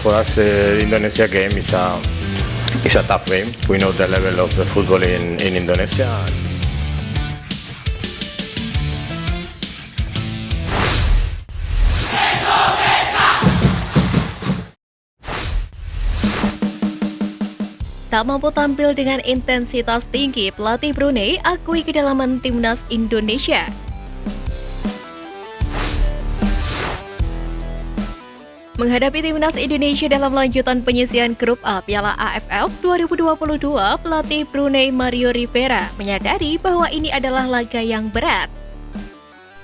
For us, Indonesia game is a tough game. We know the level of the football in Indonesia. Tak mampu tampil dengan intensitas tinggi, pelatih Brunei akui kedalaman timnas Indonesia. Menghadapi timnas Indonesia dalam lanjutan penyisihan grup A Piala AFF 2022, pelatih Brunei Mario Rivera menyadari bahwa ini adalah laga yang berat.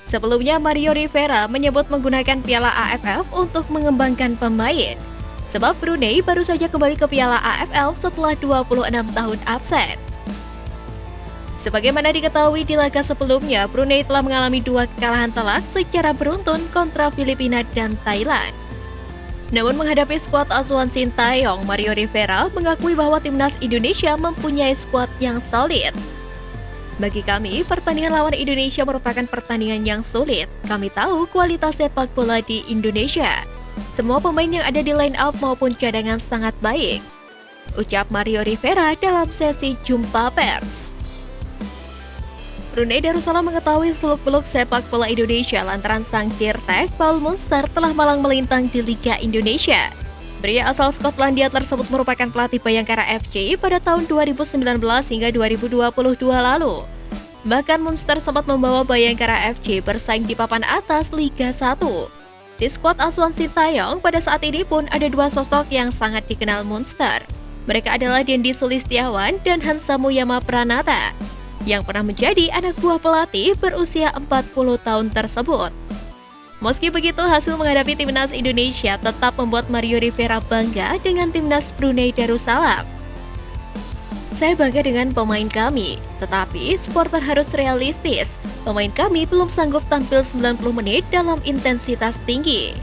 Sebelumnya, Mario Rivera menyebut menggunakan Piala AFF untuk mengembangkan pemain, sebab Brunei baru saja kembali ke Piala AFF setelah 26 tahun absen. Sebagaimana diketahui di laga sebelumnya, Brunei telah mengalami 2 kekalahan telak secara beruntun kontra Filipina dan Thailand. Namun menghadapi skuad asuhan Sintayong, Mario Rivera mengakui bahwa timnas Indonesia mempunyai skuad yang solid. Bagi kami, pertandingan lawan Indonesia merupakan pertandingan yang sulit. Kami tahu kualitas sepak bola di Indonesia. Semua pemain yang ada di line up maupun cadangan sangat baik, ucap Mario Rivera dalam sesi jumpa pers. Brunei Darussalam mengetahui seluk-beluk sepak bola Indonesia lantaran sang Dirtek Paul Munster telah malang melintang di Liga Indonesia. Pria asal Skotlandia tersebut merupakan pelatih Bayangkara FC pada tahun 2019 hingga 2022 lalu. Bahkan Munster sempat membawa Bayangkara FC bersaing di papan atas Liga 1. Di skuad asuhan Sintayong, pada saat ini pun ada 2 sosok yang sangat dikenal Munster. Mereka adalah Dendi Sulistiawan dan Hansa Muyama Pranata, yang pernah menjadi anak buah pelatih berusia 40 tahun tersebut. Meski begitu, hasil menghadapi timnas Indonesia tetap membuat Mario Rivera bangga dengan timnas Brunei Darussalam. Saya bangga dengan pemain kami, tetapi supporter harus realistis. Pemain kami belum sanggup tampil 90 menit dalam intensitas tinggi,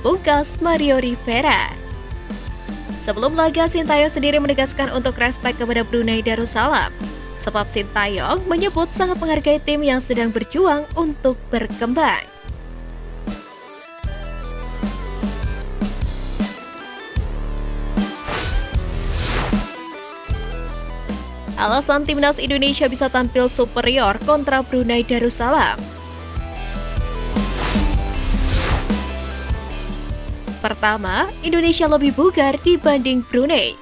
pungkas Mario Rivera. Sebelum laga, Sintayong sendiri menegaskan untuk respek kepada Brunei Darussalam, sebab Sintayong menyebut sangat menghargai tim yang sedang berjuang untuk berkembang. Alasan timnas Indonesia bisa tampil superior kontra Brunei Darussalam. Pertama, Indonesia lebih bugar dibanding Brunei.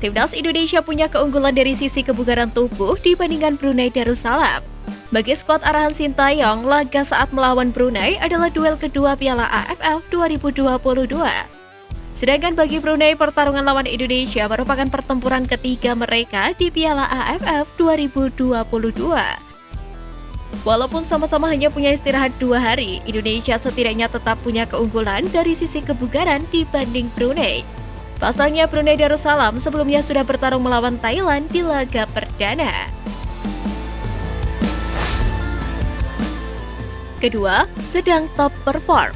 Timnas Indonesia punya keunggulan dari sisi kebugaran tubuh dibandingkan Brunei Darussalam. Bagi skuad arahan Sintayong, laga saat melawan Brunei adalah duel kedua Piala AFF 2022. Sedangkan bagi Brunei, pertarungan lawan Indonesia merupakan pertempuran ketiga mereka di Piala AFF 2022. Walaupun sama-sama hanya punya istirahat 2 hari, Indonesia setidaknya tetap punya keunggulan dari sisi kebugaran dibanding Brunei. Pasalnya, Brunei Darussalam sebelumnya sudah bertarung melawan Thailand di laga perdana. Kedua, sedang top perform.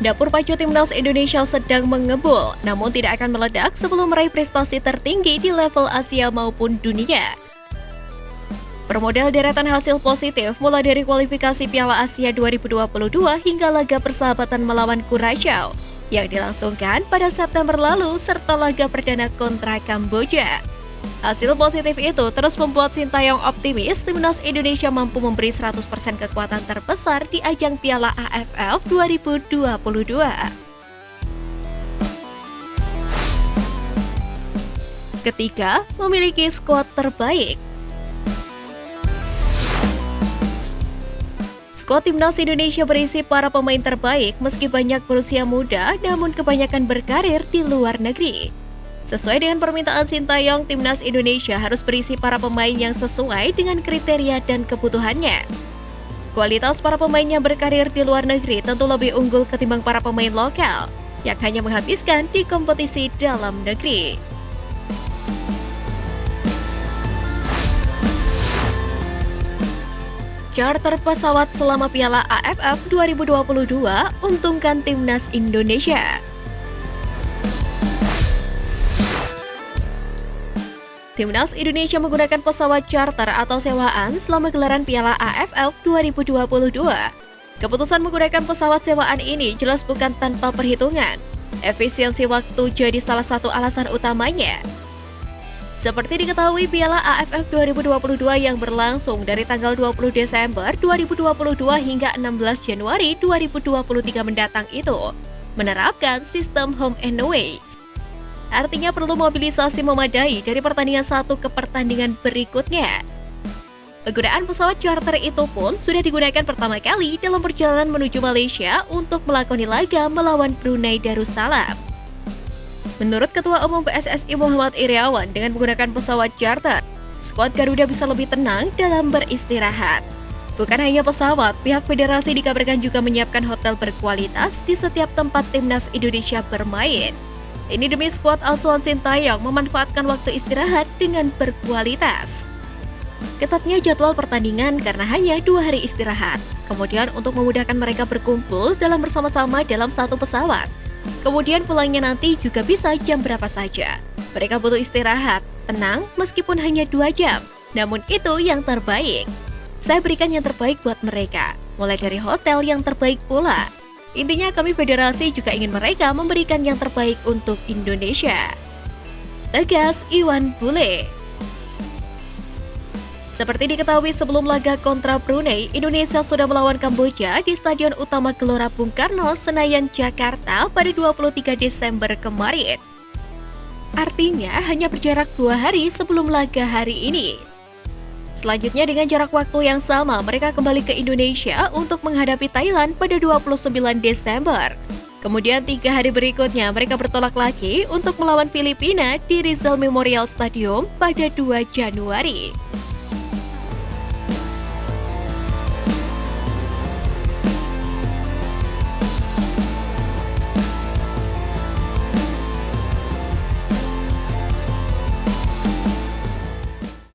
Dapur pacu timnas Indonesia sedang mengebul, namun tidak akan meledak sebelum meraih prestasi tertinggi di level Asia maupun dunia. Bermodal deretan hasil positif mulai dari kualifikasi Piala Asia 2022 hingga laga persahabatan melawan Curaçao yang dilangsungkan pada September lalu serta laga perdana kontra Kamboja. Hasil positif itu terus membuat Sintayong optimis timnas Indonesia mampu memberi 100% kekuatan terbesar di ajang Piala AFF 2022. Ketiga, memiliki skuad terbaik. Skuad timnas Indonesia berisi para pemain terbaik meski banyak berusia muda namun kebanyakan berkarir di luar negeri. Sesuai dengan permintaan Sintayong, timnas Indonesia harus berisi para pemain yang sesuai dengan kriteria dan kebutuhannya. Kualitas para pemain yang berkarir di luar negeri tentu lebih unggul ketimbang para pemain lokal yang hanya menghabiskan di kompetisi dalam negeri. Charter pesawat selama Piala AFF 2022 untungkan timnas Indonesia. Timnas Indonesia menggunakan pesawat charter atau sewaan selama gelaran Piala AFF 2022. Keputusan menggunakan pesawat sewaan ini jelas bukan tanpa perhitungan. Efisiensi waktu jadi salah satu alasan utamanya. Seperti diketahui, Piala AFF 2022 yang berlangsung dari tanggal 20 Desember 2022 hingga 16 Januari 2023 mendatang itu menerapkan sistem home and away. Artinya perlu mobilisasi memadai dari pertandingan satu ke pertandingan berikutnya. Penggunaan pesawat charter itu pun sudah digunakan pertama kali dalam perjalanan menuju Malaysia untuk melakoni laga melawan Brunei Darussalam. Menurut Ketua Umum PSSI Muhammad Iriawan, dengan menggunakan pesawat charter, skuad Garuda bisa lebih tenang dalam beristirahat. Bukan hanya pesawat, pihak federasi dikabarkan juga menyiapkan hotel berkualitas di setiap tempat timnas Indonesia bermain. Ini demi skuad asuhan Sintayong memanfaatkan waktu istirahat dengan berkualitas. Ketatnya jadwal pertandingan karena hanya 2 hari istirahat. Kemudian untuk memudahkan mereka berkumpul dalam bersama-sama dalam satu pesawat. Kemudian pulangnya nanti juga bisa jam berapa saja. Mereka butuh istirahat, tenang meskipun hanya 2 jam. Namun itu yang terbaik. Saya berikan yang terbaik buat mereka, mulai dari hotel yang terbaik pula. Intinya kami federasi juga ingin mereka memberikan yang terbaik untuk Indonesia. Tegas Iwan Bule. Seperti diketahui sebelum laga kontra Brunei, Indonesia sudah melawan Kamboja di Stadion Utama Gelora Bung Karno, Senayan, Jakarta pada 23 Desember kemarin. Artinya hanya berjarak 2 hari sebelum laga hari ini. Selanjutnya dengan jarak waktu yang sama, mereka kembali ke Indonesia untuk menghadapi Thailand pada 29 Desember. Kemudian 3 hari berikutnya mereka bertolak lagi untuk melawan Filipina di Rizal Memorial Stadium pada 2 Januari.